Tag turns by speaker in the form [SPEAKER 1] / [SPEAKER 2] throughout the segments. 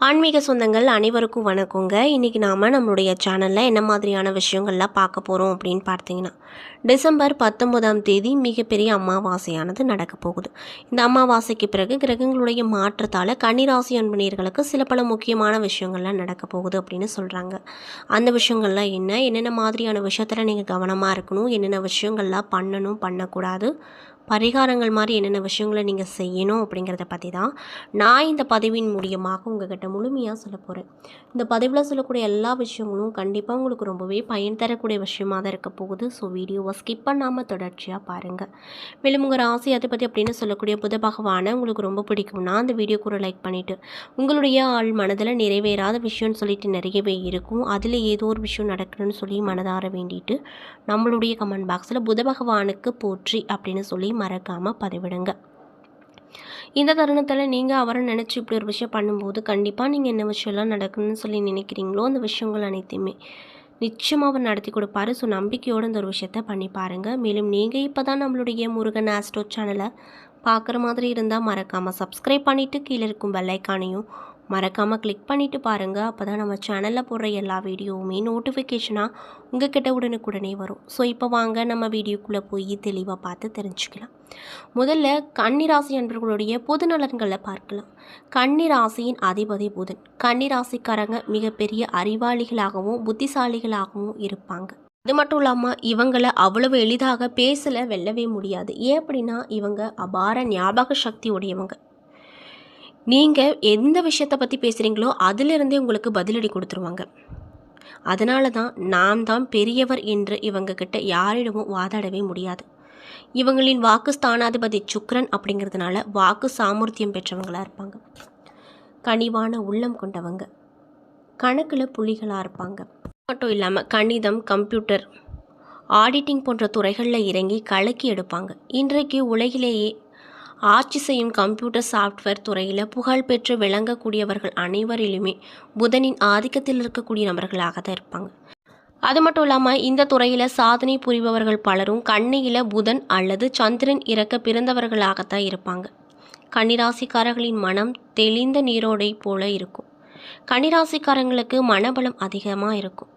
[SPEAKER 1] ஆன்மீக சொந்தங்கள் அனைவருக்கும் வணக்கங்க. இன்றைக்கி நாம் நம்மளுடைய சேனலில் என்ன மாதிரியான விஷயங்கள்லாம் பார்க்க போகிறோம் அப்படின்னு பார்த்தீங்கன்னா, டிசம்பர் 19ஆம் தேதி மிகப்பெரிய அமாவாசையானது நடக்க போகுது. இந்த அமாவாசைக்கு பிறகு கிரகங்களுடைய மாற்றத்தால் கன்னிராசி அன்பனர்களுக்கு சில பல முக்கியமான விஷயங்கள்லாம் நடக்க போகுது அப்படின்னு சொல்கிறாங்க. அந்த விஷயங்கள்லாம் என்னென்ன மாதிரியான விஷயத்தில் நீங்கள் கவனமாக இருக்கணும், என்னென்ன விஷயங்கள்லாம் பண்ணணும் பண்ணக்கூடாது, பரிகாரங்கள் மாதிரி என்னென்ன விஷயங்களை நீங்கள் செய்யணும் அப்படிங்கிறத பற்றி தான் நான் இந்த பதிவின் மூலியமாக உங்கள்கிட்ட முழுமையாக சொல்ல போகிறேன். இந்த பதிவில் சொல்லக்கூடிய எல்லா விஷயங்களும் கண்டிப்பாக உங்களுக்கு ரொம்பவே பயன் தரக்கூடிய விஷயமாக தான் இருக்க போகுது. ஸோ வீடியோவை ஸ்கிப் பண்ணாமல் தொடர்ச்சியாக பாருங்கள். மேலும் உங்கள் ராசி அதிபதி அப்படின்னு சொல்லக்கூடிய புத பகவானை உங்களுக்கு ரொம்ப பிடிக்கும்னா அந்த வீடியோக்கு ஒரு லைக் பண்ணிவிட்டு, உங்களுடைய ஆள் மனதில் நிறைவேறாத விஷயம்னு சொல்லிட்டு நிறையவே இருக்கும், அதில் ஏதோ ஒரு விஷயம் நடக்கணும்னு சொல்லி மனதார வேண்டிட்டு நம்மளுடைய கமெண்ட் பாக்ஸில் புத பகவானுக்கு போற்றி அப்படின்னு சொல்லி மறக்காமல் பதிவிடுங்க. இந்த தருணத்தில் நீங்கள் அவரை நினச்சி இப்படி ஒரு விஷயம் பண்ணும்போது கண்டிப்பாக நீங்கள் என்ன விஷயம்லாம் நடக்கணும்னு சொல்லி நினைக்கிறீங்களோ அந்த விஷயங்கள் அனைத்தையுமே நிச்சயமாக அவர் நடத்தி கொடுப்பாரு. ஸோ நம்பிக்கையோடு இந்த ஒரு விஷயத்த பண்ணி பாருங்கள். மேலும் நீங்கள் இப்போ தான் நம்மளுடைய முருகன் ஆஸ்ட்ரோ சேனலை பார்க்குற மாதிரி இருந்தால் மறக்காமல் சப்ஸ்கிரைப் பண்ணிவிட்டு கீழே இருக்கும் பெல்லைக்கானையும் மறக்காமல் கிளிக் பண்ணிவிட்டு பாருங்கள். அப்போ தான் நம்ம சேனலில் போடுற எல்லா வீடியோவுமே நோட்டிஃபிகேஷனாக உங்கள் கிட்ட உடனுக்குடனே வரும். ஸோ இப்போ வாங்க நம்ம வீடியோக்குள்ளே போய் தெளிவாக பார்த்து தெரிஞ்சுக்கலாம். முதல்ல கன்னிராசி அன்பர்களுடைய பொது நலன்களை பார்க்கலாம். கன்னிராசியின் அதிபதி புதன். கன்னிராசிக்காரங்க மிகப்பெரிய அறிவாளிகளாகவும் புத்திசாலிகளாகவும் இருப்பாங்க. அது மட்டும் இல்லாமல் இவங்களை அவ்வளவு எளிதாக பேசல வெல்லவே முடியாது. ஏன் அப்படின்னா இவங்க அபார ஞாபக சக்தி உடையவங்க. நீங்கள் எந்த விஷயத்தை பற்றி பேசுகிறீங்களோ அதிலிருந்தே உங்களுக்கு பதிலடி கொடுத்துருவாங்க. அதனால தான் நான் தான் பெரியவர் என்று இவங்கக்கிட்ட யாரிடமும் வாதாடவே முடியாது. இவங்களின் வாக்கு ஸ்தானாதிபதி சுக்கிரன் அப்படிங்கிறதுனால வாக்கு சாமர்த்தியம் பெற்றவங்களாக இருப்பாங்க. கனிவான உள்ளம் கொண்டவங்க, கணக்கில் புலிகளாக இருப்பாங்க. மட்டும் இல்லாமல் கணிதம், கம்ப்யூட்டர், ஆடிட்டிங் போன்ற துறைகளில் இறங்கி கலக்கி எடுப்பாங்க. இன்றைக்கு உலகிலேயே ஆட்சி செய்யும் கம்ப்யூட்டர் சாஃப்ட்வேர் துறையில் புகழ்பெற்று விளங்கக்கூடியவர்கள் அனைவரிலுமே புதனின் ஆதிக்கத்தில் இருக்கக்கூடிய நபர்களாக தான் இருப்பாங்க. அது மட்டும் இல்லாமல் இந்த துறையில் சாதனை புரிபவர்கள் பலரும் கன்னியில் புதன் அல்லது சந்திரன் இறக்க பிறந்தவர்களாகத்தான் இருப்பாங்க. கன்னிராசிக்காரர்களின் மனம் தெளிந்த நீரோடை போல இருக்கும். கன்னிராசிக்காரங்களுக்கு மனபலம் அதிகமாக இருக்கும்.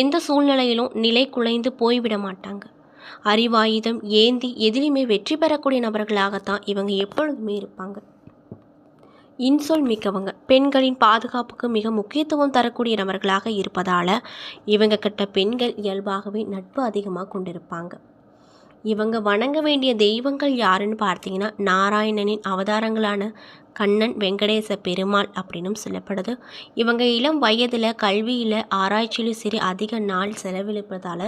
[SPEAKER 1] எந்த சூழ்நிலையிலும் நிலை குலைந்து போய்விட மாட்டாங்க. அறிவாயுதம் ஏந்தி எதிலுமே வெற்றி பெறக்கூடிய நபர்களாகத்தான் இவங்க எப்பொழுதுமே இருப்பாங்க. இன்சொல் மிக்கவங்க, பெண்களின் பாதுகாப்புக்கு மிக முக்கியத்துவம் தரக்கூடிய நபர்களாக இருப்பதால் இவங்க கிட்ட பெண்கள் இயல்பாகவே நட்பு அதிகமாக கொண்டிருப்பாங்க. இவங்க வணங்க வேண்டிய தெய்வங்கள் யாருன்னு பார்த்தீங்கன்னா நாராயணனின் அவதாரங்களான கண்ணன், வெங்கடேச பெருமாள் அப்படின்னும் சொல்லப்படுது. இவங்க இளம் வயதில் கல்வியில் ஆராய்ச்சியிலும் சரி அதிக நாள் செலவழிப்பதால்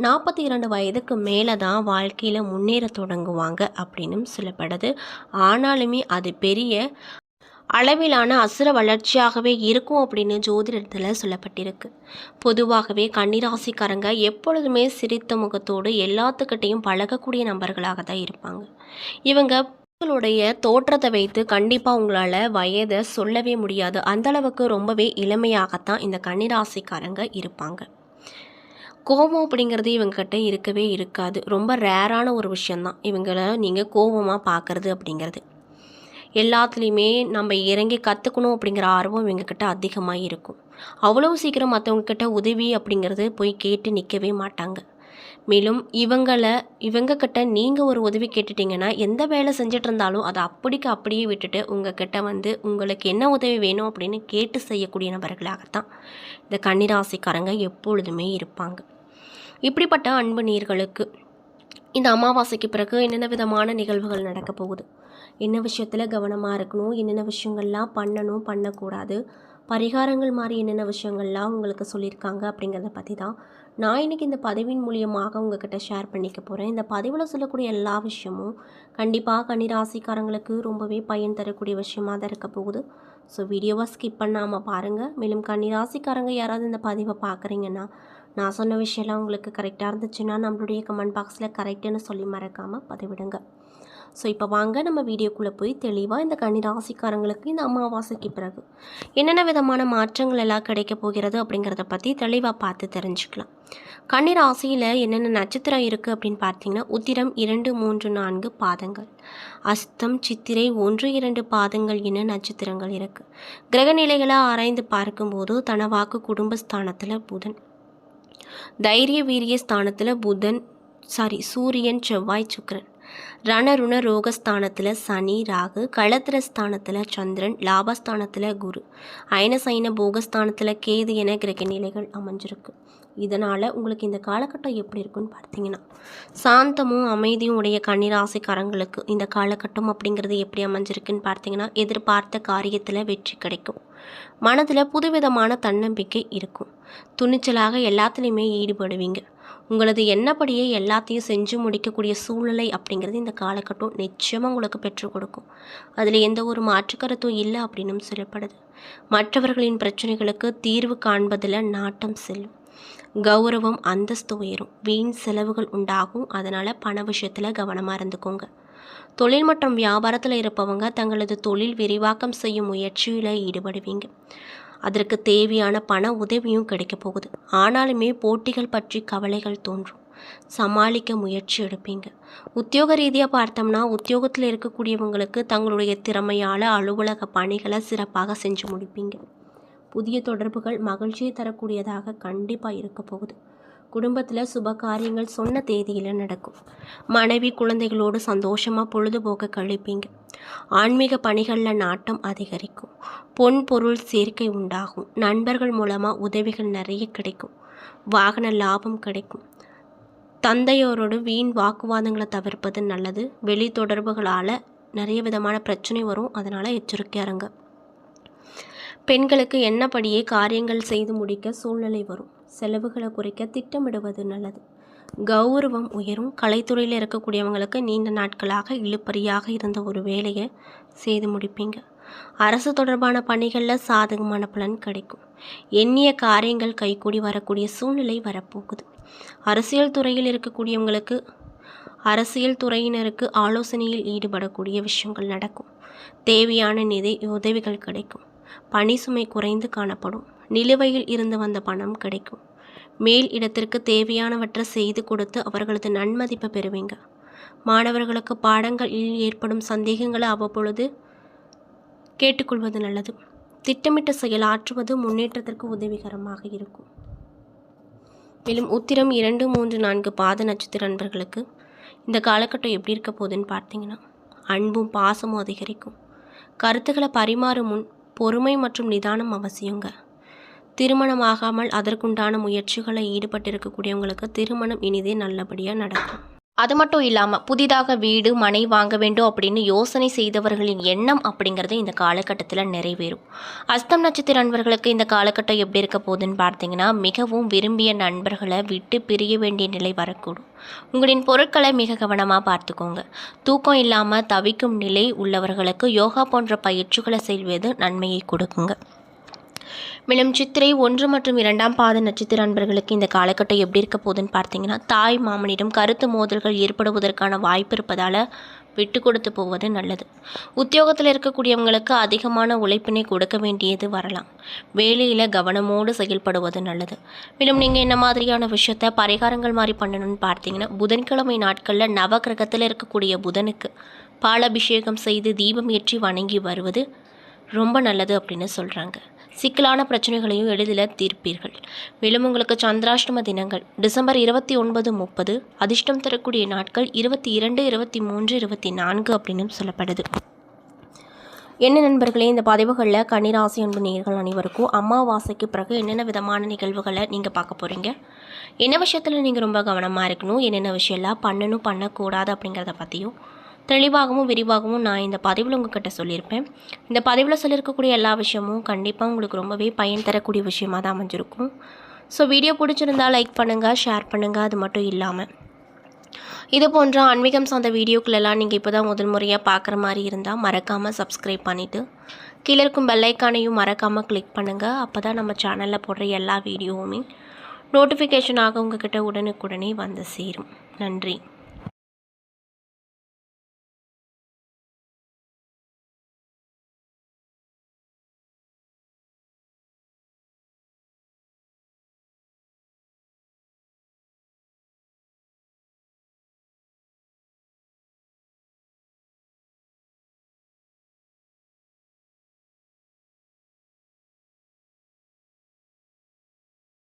[SPEAKER 1] 42 வயதுக்கு மேலே தான் வாழ்க்கையில் முன்னேற தொடங்குவாங்க அப்படின்னும் சொல்லப்படுது. ஆனாலுமே அது பெரிய அளவிலான அசுர வளர்ச்சியாகவே இருக்கும் அப்படின்னு ஜோதிடத்தில் சொல்லப்பட்டிருக்கு. பொதுவாகவே கன்னிராசிக்காரங்க எப்பொழுதுமே சிரித்த முகத்தோடு எல்லாத்துக்கிட்டையும் பழகக்கூடிய நபர்களாக தான் இருப்பாங்க. இவங்க உங்களுடைய தோற்றத்தை வைத்து கண்டிப்பாக உங்களால் வயதை சொல்லவே முடியாது. அந்தளவுக்கு ரொம்பவே இளமையாகத்தான் இந்த கன்னிராசிக்காரங்க இருப்பாங்க. கோபம் அப்படிங்கிறது இவங்ககிட்ட இருக்கவே இருக்காது. ரொம்ப ரேரான ஒரு விஷயந்தான் இவங்களை நீங்கள் கோபமாக பார்க்குறது அப்படிங்கிறது. எல்லாத்துலேயுமே நம்ம இறங்கி கற்றுக்கணும் அப்படிங்கிற ஆர்வம் இவங்கக்கிட்ட அதிகமாக இருக்கும். அவ்வளோ சீக்கிரம் மற்றவங்கக்கிட்ட உதவி அப்படிங்கிறது போய் கேட்டு நிற்கவே மாட்டாங்க. மேலும் இவங்கக்கிட்ட நீங்கள் ஒரு உதவி கேட்டுட்டிங்கன்னா எந்த வேலை செஞ்சிட்டு இருந்தாலும் அதை அப்படியே விட்டுட்டு உங்ககிட்ட வந்து உங்களுக்கு என்ன உதவி வேணும் அப்படின்னு கேட்டு செய்யக்கூடிய நபர்களாகத்தான் இந்த கன்னிராசிக்காரங்க எப்பொழுதுமே இருப்பாங்க. இப்படிப்பட்ட அன்பு நீர்களுக்கு இந்த அமாவாசைக்கு பிறகு என்னென்ன விதமான நிகழ்வுகள் நடக்க போகுது, என்ன விஷயத்தில் கவனமாக இருக்கணும், என்னென்ன விஷயங்கள்லாம் பண்ணணும் பண்ணக்கூடாது, பரிகாரங்கள் மாதிரி என்னென்ன விஷயங்கள்லாம் உங்களுக்கு சொல்லியிருக்காங்க அப்படிங்கிறத பற்றி தான் நான் இன்றைக்கி இந்த பதிவின் மூலியமாக உங்கள்கிட்ட ஷேர் பண்ணிக்க போகிறேன். இந்த பதிவில் சொல்லக்கூடிய எல்லா விஷயமும் கண்டிப்பாக கன்னிராசிக்காரங்களுக்கு ரொம்பவே பயன் தரக்கூடிய விஷயமாக தான் இருக்க போகுது. ஸோ வீடியோவை ஸ்கிப் பண்ணாமல் பாருங்கள். மேலும் கன்னிராசிக்காரங்க யாராவது இந்த பதிவை பார்க்குறீங்கன்னா நான் சொன்ன விஷயம்லாம் உங்களுக்கு கரெக்டாக இருந்துச்சுன்னா நம்மளுடைய கமெண்ட் பாக்ஸில் கரெக்டுன்னு சொல்லி மறக்காமல் பதிவிடுங்க. ஸோ இப்போ வாங்க நம்ம வீடியோக்குள்ளே போய் தெளிவாக இந்த கன்னி ராசிக்காரங்களுக்கு இந்த அமாவாசைக்கு பிறகு என்னென்ன விதமான மாற்றங்கள் எல்லாம் கிடைக்க போகிறது அப்படிங்கிறத பற்றி தெளிவாக பார்த்து தெரிஞ்சுக்கலாம். கன்னி ராசியில் என்னென்ன நட்சத்திரம் இருக்குது அப்படின்னு பார்த்தீங்கன்னா, உத்திரம் 2, 3, 4 பாதங்கள், அஸ்தம், சித்திரை 1, 2 பாதங்கள் என நட்சத்திரங்கள் இருக்குது. கிரகநிலைகளை ஆராய்ந்து பார்க்கும்போது தனவாக்கு குடும்பஸ்தானத்தில் புதன், தைரிய வீரிய ஸ்தானத்தில் சூரியன், செவ்வாய், சுக்கிரன், ரணருண ரோகஸ்தானத்தில் சனி, ராகு, களத்திர ஸ்தானத்தில் சந்திரன், லாபஸ்தானத்தில் குரு, அயனசைன போகஸ்தானத்தில் கேது என கிரக நிலைகள் அமைஞ்சிருக்கு. இதனால் உங்களுக்கு இந்த காலகட்டம் எப்படி இருக்குன்னு பார்த்தீங்கன்னா, சாந்தமும் அமைதியும் உடைய கன்னிராசிக்காரங்களுக்கு இந்த காலகட்டம் அப்படிங்கிறது எப்படி அமைஞ்சிருக்குன்னு பார்த்தீங்கன்னா, எதிர்பார்த்த காரியத்தில் வெற்றி கிடைக்கும். மனதில் புதுவிதமான தன்னம்பிக்கை இருக்கும். துணிச்சலாக எல்லாத்துலேயுமே ஈடுபடுவீங்க. உங்களது எண்ணப்படியே எல்லாத்தையும் செஞ்சு முடிக்கக்கூடிய சூழ்நிலை அப்படிங்கிறது இந்த காலகட்டம் நிச்சயமாக உங்களுக்கு பெற்றுக் கொடுக்கும். அதில் எந்த ஒரு மாற்றுக்கருத்தும் இல்லை அப்படின்னும் சொல்லப்படுது. மற்றவர்களின் பிரச்சனைகளுக்கு தீர்வு காண்பதில் நாட்டம் செல்லும். கௌரவம், அந்தஸ்து உயரும். வீண் செலவுகள் உண்டாகும். அதனால் பண விஷயத்தில் கவனமாக இருந்துக்கோங்க. தொழில் மற்றும் வியாபாரத்தில் இருப்பவங்க தங்களது தொழில் விரிவாக்கம் செய்யும் முயற்சியில் ஈடுபடுவீங்க. அதற்கு தேவையான பண உதவியும் கிடைக்க போகுது. ஆனாலுமே போட்டிகள் பற்றி கவலைகள் தோன்றும். சமாளிக்க முயற்சி எடுப்பீங்க. உத்தியோக ரீதியாக பார்த்தோம்னா, உத்தியோகத்தில் இருக்கக்கூடியவங்களுக்கு தங்களுடைய திறமையால் அலுவலக பணிகளை சிறப்பாக செஞ்சு முடிப்பீங்க. புதிய தொடர்புகள் மகிழ்ச்சியை தரக்கூடியதாக கண்டிப்பாக இருக்க போகுது. குடும்பத்தில் சுப காரியங்கள் சொன்ன தேதியில் நடக்கும். மனைவி குழந்தைகளோடு சந்தோஷமாக பொழுதுபோக்க கழிப்பீங்க. ஆன்மீக பணிகளில் நாட்டம் அதிகரிக்கும். பொன் பொருள் சேர்க்கை உண்டாகும். நண்பர்கள் மூலமாக உதவிகள் நிறைய கிடைக்கும். வாகன லாபம் கிடைக்கும். தந்தையோரோடு வீண் வாக்குவாதங்களை தவிர்ப்பது நல்லது. வெளி தொடர்புகளால் நிறைய விதமான பிரச்சனை வரும். அதனால் எச்சரிக்கையாக இருங்க. பெண்களுக்கு எண்ணப்படியே காரியங்கள் செய்து முடிக்க சூழ்நிலை வரும். செலவுகளை குறைக்க திட்டமிடுவது நல்லது. கௌரவம் உயரும். கலைத்துறையில் இருக்கக்கூடியவங்களுக்கு நீண்ட நாட்களாக இழுபறியாக இருந்த ஒரு வேலையை செய்து முடிப்பீங்க. அரசு தொடர்பான பணிகளில் சாதகமான பலன் கிடைக்கும். எண்ணிய காரியங்கள் கைகூடி வரக்கூடிய சூழ்நிலை வரப்போகுது. அரசியல் துறையினருக்கு ஆலோசனையில் ஈடுபடக்கூடிய விஷயங்கள் நடக்கும். தேவையான நிதி உதவிகள் கிடைக்கும். பணி சுமை குறைந்து காணப்படும். நிலுவையில் இருந்து வந்த பணம் கிடைக்கும். மேல் இடத்திற்கு தேவையானவற்றை செய்து கொடுத்து அவர்களது நன்மதிப்பை பெறுவீங்க. மாணவர்களுக்கு பாடங்களில் ஏற்படும் சந்தேகங்களை அவ்வப்பொழுது கேட்டுக்கொள்வது நல்லது. திட்டமிட்ட செயலாற்றுவது முன்னேற்றத்திற்கு உதவிகரமாக இருக்கும். மேலும் உத்திரம் 2, 3, 4 பாத நட்சத்திர நண்பர்களுக்கு இந்த காலகட்டம் எப்படி இருக்க போகுதுன்னு பார்த்தீங்கன்னா, அன்பும் பாசமும் அதிகரிக்கும். கருத்துக்களை பரிமாறும் முன் பொறுமை மற்றும் நிதானம் அவசியங்க. திருமணமாகாமல் அதற்குண்டான முயற்சிகளை ஈடுபட்டிருக்கக்கூடியவங்களுக்கு திருமணம் இனிதே நல்லபடியாக நடக்கும். அது மட்டும் இல்லாமல் புதிதாக வீடு மனை வாங்க வேண்டும் அப்படின்னு யோசனை செய்தவர்களின் எண்ணம் அப்படிங்கிறது இந்த காலகட்டத்தில் நிறைவேறும். அஸ்தம் நட்சத்திர நண்பர்களுக்கு இந்த காலகட்டம் எப்படி இருக்க போகுதுன்னு பார்த்தீங்கன்னா, மிகவும் விரும்பிய நண்பர்களை விட்டு பிரிய வேண்டிய நிலை வரக்கூடும். உங்களின் பொருட்களை மிக கவனமாக பார்த்துக்கோங்க. தூக்கம் இல்லாமல் தவிக்கும் நிலை உள்ளவர்களுக்கு யோகா போன்ற பயிற்சிகளை செய்வது நன்மையை கொடுக்குங்க. மேலும் சித்திரை 1 மற்றும் 2 பாத நட்சத்திர நண்பர்களுக்கு இந்த காலகட்டம் எப்படி இருக்க போகுதுன்னு பார்த்தீங்கன்னா, தாய் மாமனிடம் கருத்து மோதல்கள் ஏற்படுவதற்கான வாய்ப்பு இருப்பதால் விட்டு கொடுத்து போவது நல்லது. உத்தியோகத்தில் இருக்கக்கூடியவங்களுக்கு அதிகமான உழைப்பினை கொடுக்க வேண்டியது வரலாம். வேலையில் கவனமோடு செயல்படுவது நல்லது. மேலும் நீங்கள் என்ன மாதிரியான விஷயத்த பரிகாரங்கள் மாதிரி பண்ணணும்னு பார்த்தீங்கன்னா, புதன்கிழமை நாட்களில் நவகிரகத்தில் இருக்கக்கூடிய புதனுக்கு பாலாபிஷேகம் செய்து தீபம் ஏற்றி வணங்கி வருவது ரொம்ப நல்லது அப்படின்னு சொல்கிறாங்க. சிக்கலான பிரச்சனைகளையும் எளிதில் தீர்ப்பீர்கள். மேலும் உங்களுக்கு சந்திராஷ்டம தினங்கள் டிசம்பர் 29, 30, அதிர்ஷ்டம் தரக்கூடிய நாட்கள் 22, 23, 24 அப்படின்னு சொல்லப்படுது. என்ன நண்பர்களே, இந்த பதிவுகளில் கன்னிராசி அன்பு நேயர்கள் அனைவருக்கும் அமாவாசைக்கு பிறகு என்னென்ன விதமான நிகழ்வுகளை நீங்கள் பார்க்க போகிறீங்க, என்ன விஷயத்தில் நீங்கள் ரொம்ப கவனமாக இருக்கணும், என்னென்ன விஷயம்லாம் பண்ணணும் பண்ணக்கூடாது அப்படிங்கிறத பற்றியும் தெளிவாகவும் விரிவாகவும் நான் இந்த பதிவில் உங்கள்கிட்ட சொல்லியிருப்பேன். இந்த பதிவில் சொல்லியிருக்கக்கூடிய எல்லா விஷயமும் கண்டிப்பாக உங்களுக்கு ரொம்பவே பயன் தரக்கூடிய விஷயமாக தான் அமைஞ்சிருக்கும். ஸோ வீடியோ பிடிச்சிருந்தால் லைக் பண்ணுங்கள், ஷேர் பண்ணுங்கள். அது மட்டும் இல்லாமல் இது போன்ற ஆன்மீகம் சார்ந்த வீடியோக்களெல்லாம் நீங்கள் இப்போ தான் முதல் முறையாக பார்க்குற மாதிரி இருந்தால் மறக்காமல் சப்ஸ்கிரைப் பண்ணிவிட்டு கீழே இருக்கும் பெல்லைக்கானையும் மறக்காமல் கிளிக் பண்ணுங்கள். அப்போ தான் நம்ம சேனலில் போடுற எல்லா வீடியோவுமே நோட்டிஃபிகேஷனாக உங்கள்கிட்ட உடனுக்குடனே வந்து சேரும். நன்றி.